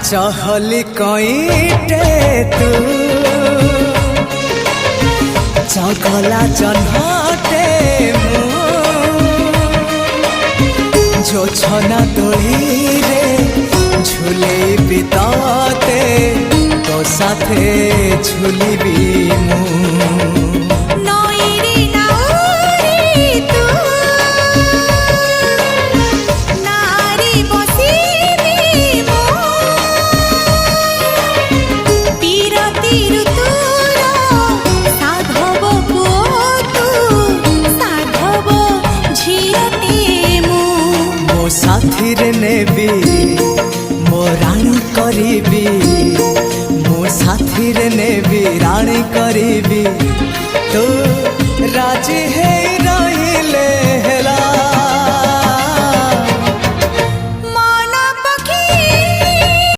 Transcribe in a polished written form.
चहली कईटे तू चगला चन्हटे जो छना तोड़ी रे झूले बिताते तो साथे झूली भी साथीरे नेबी मो राणी करीबी मो साथीरे नेबी राणी करीबी।